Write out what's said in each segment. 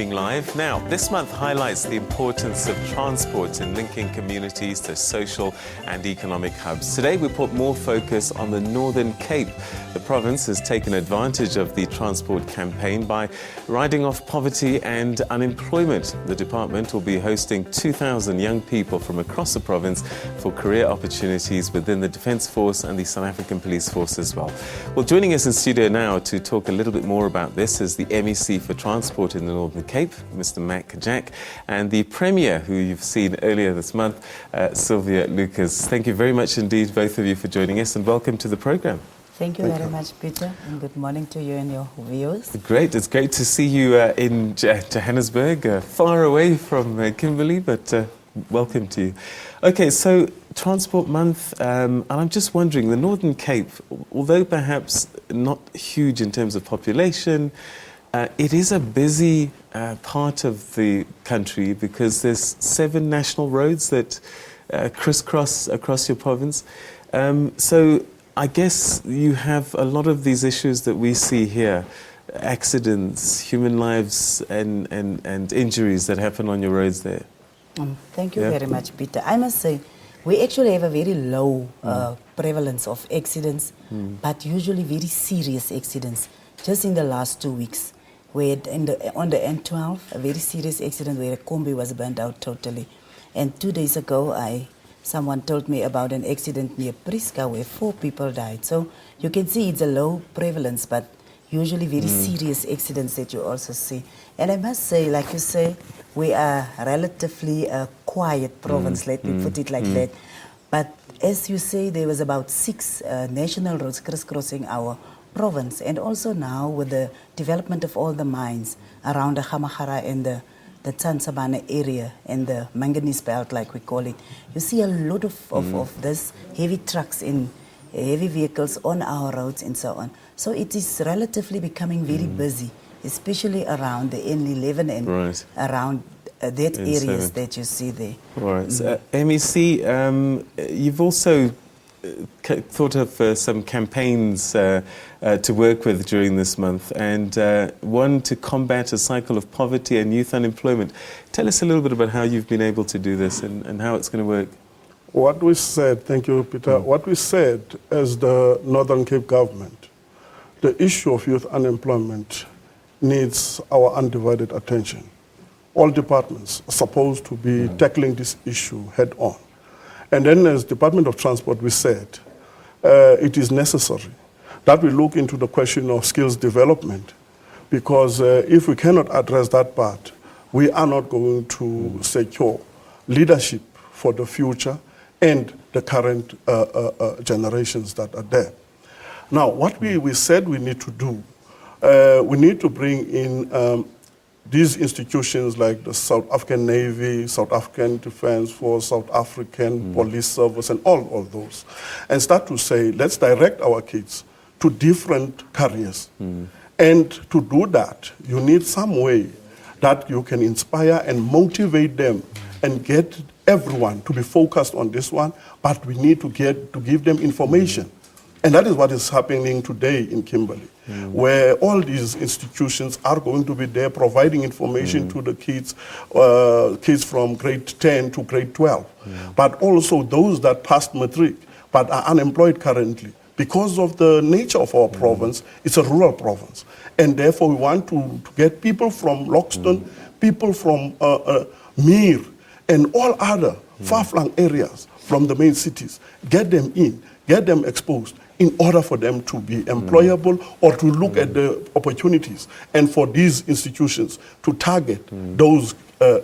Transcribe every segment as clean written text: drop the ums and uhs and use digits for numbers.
streaming live. Now, this month highlights the importance of transport in linking communities to social and economic hubs. Today, we put more focus on the Northern Cape. The province has taken advantage of the transport campaign by riding off poverty and unemployment. The department will be hosting 2,000 young people from across the province for career opportunities within the Defence Force and the South African Police Force as well. Well, joining us in studio now to talk a little bit more about this is the MEC for Transport in the Northern Cape, Mr. Mac Jack, and the Premier, who you've seen earlier this month, Sylvia Lucas. Thank you very much indeed, both of you, for joining us, and welcome to the programme. Thank you very much, Peter, and good morning to you and your viewers. Great. It's great to see you in Johannesburg, far away from Kimberley, but welcome to you. Okay, so Transport Month, and I'm just wondering, the Northern Cape, although perhaps not huge in terms of population, it is a busy part of the country because there's 7 national roads that crisscross across your province. So I guess you have a lot of these issues that we see here, accidents, human lives and injuries that happen on your roads there. Thank you very much, Peter. I must say, we actually have a very low prevalence of accidents, but usually very serious accidents. Just in the last 2 weeks, we had on the N12, a very serious accident where a combi was burnt out totally. And 2 days ago, someone told me about an accident near Priska where 4 people died. So you can see it's a low prevalence, but usually very serious accidents that you also see. And I must say, like you say, we are relatively a quiet province, let me put it like that. But as you say, there was about 6 national roads crisscrossing our province. And also now with the development of all the mines around the Gamagara and the Tsansabane area and the manganese belt, like we call it, you see a lot of this heavy trucks in heavy vehicles on our roads and so on. So it is relatively becoming very busy, especially around the N11 and around that areas that you see there. Right. So, MEC, you've also thought of some campaigns to work with during this month, and one to combat a cycle of poverty and youth unemployment. Tell us a little bit about how you've been able to do this and how it's going to work. What we said, thank you, Peter, what we said as the Northern Cape government, the issue of youth unemployment needs our undivided attention. All departments are supposed to be tackling this issue head on. And then as Department of Transport, we said it is necessary that we look into the question of skills development, because if we cannot address that part, we are not going to secure leadership for the future and the current generations that are there. Now, what we said we need to do, we need to bring in these institutions like the South African Navy, South African Defence Force, South African Police Service, and all those, and start to say, let's direct our kids to different careers. And to do that, you need some way that you can inspire and motivate them and get everyone to be focused on this one, but we need to give them information. And that is what is happening today in Kimberley, where all these institutions are going to be there providing information to the kids, kids from grade 10 to grade 12, but also those that passed matric but are unemployed currently. Because of the nature of our province, it's a rural province. And therefore, we want to get people from Loxton, people from Meer, and all other far-flung areas from the main cities, get them in, get them exposed, in order for them to be employable or to look at the opportunities, and for these institutions to target those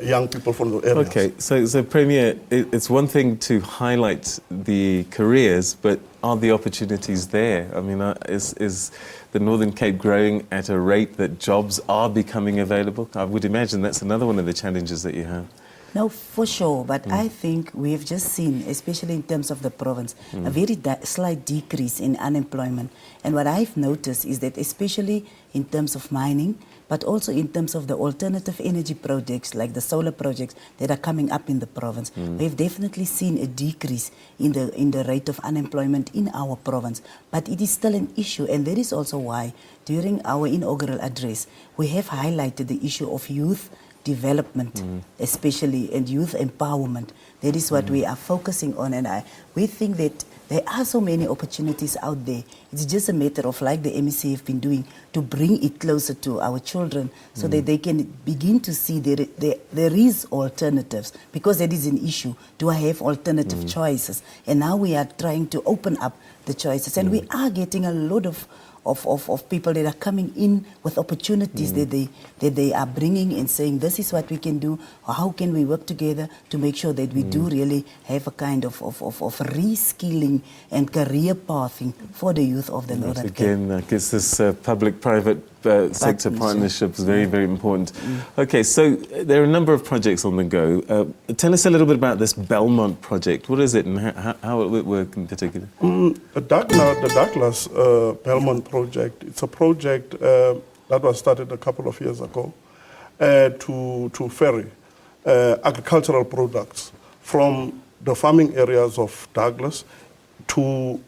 young people from the areas. Okay, so Premier, it's one thing to highlight the careers, but are the opportunities there? I mean, is the Northern Cape growing at a rate that jobs are becoming available? I would imagine that's another one of the challenges that you have. No, for sure, but I think we've just seen, especially in terms of the province, a very slight decrease in unemployment. And what I've noticed is that especially in terms of mining, but also in terms of the alternative energy projects like the solar projects that are coming up in the province. We've definitely seen a decrease in the rate of unemployment in our province, but it is still an issue, and that is also why during our inaugural address we have highlighted the issue of youth development, especially, and youth empowerment. That is what we are focusing on, and we think that there are so many opportunities out there. It's just a matter of, like the MEC have been doing, to bring it closer to our children so that they can begin to see there is alternatives, because that is an issue. Do I have alternative choices? And now we are trying to open up the choices, and we are getting a lot of people that are coming in with opportunities that they are bringing and saying, this is what we can do, or how can we work together to make sure that we do really have a kind of reskilling and career pathing for the youth of the Northern Cape. Again, I guess this public-private sector partnership is very, very important. Okay, so there are a number of projects on the go. Tell us a little bit about this Belmont project. What is it, and how will it work in particular? The Douglas Belmont project, it's a project that was started a couple of years ago to ferry agricultural products from the farming areas of Douglas to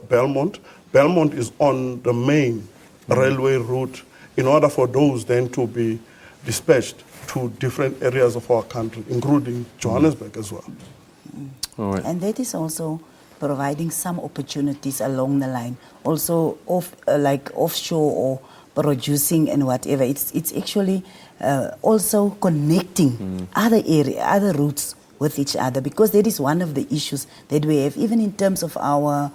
Belmont. Belmont is on the main railway route in order for those then to be dispatched to different areas of our country, including Johannesburg as well. All right. And that is also providing some opportunities along the line, also like offshore or producing and whatever. It's actually also connecting other routes with each other, because that is one of the issues that we have, even in terms of our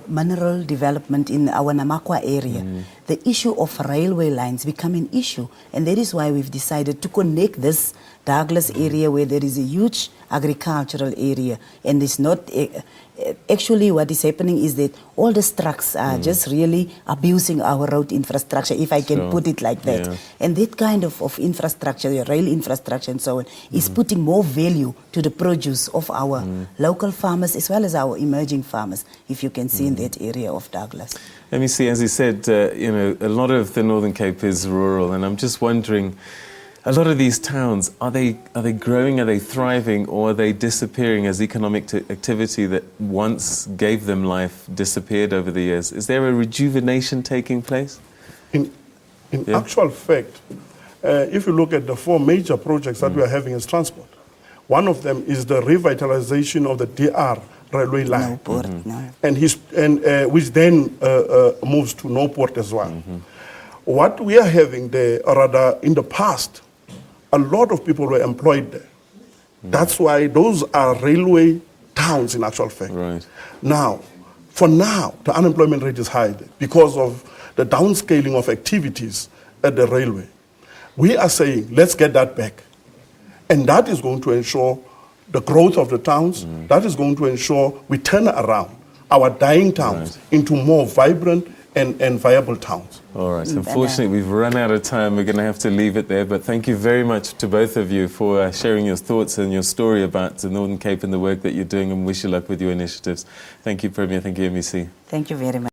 mineral development in our Namakwa area. The issue of railway lines become an issue, and that is why we've decided to connect this Douglas area, where there is a huge agricultural area, and it's not actually what is happening is that all the trucks are just really abusing our road infrastructure, if I can put it like that. Yeah. And that kind of infrastructure, the rail infrastructure and so on, is putting more value to the produce of our local farmers as well as our emerging farmers, if you can see in that area of Douglas. Let me see, as you said, a lot of the Northern Cape is rural, and I'm just wondering, a lot of these towns, are they growing, are they thriving, or are they disappearing as economic activity that once gave them life disappeared over the years? Is there a rejuvenation taking place? In actual fact, if you look at the 4 major projects that we are having as transport, one of them is the revitalization of the DR railway line, and which then moves to Nowport as well. What we are having there, or rather in the past, a lot of people were employed there. That's why those are railway towns in actual fact. Right. Now, for now, the unemployment rate is high there because of the downscaling of activities at the railway. We are saying, let's get that back. And that is going to ensure the growth of the towns. That is going to ensure we turn around our dying towns into more vibrant and viable towns. All right. Unfortunately, we've run out of time. We're going to have to leave it there. But thank you very much to both of you for sharing your thoughts and your story about the Northern Cape and the work that you're doing, and wish you luck with your initiatives. Thank you, Premier. Thank you, MEC. Thank you very much.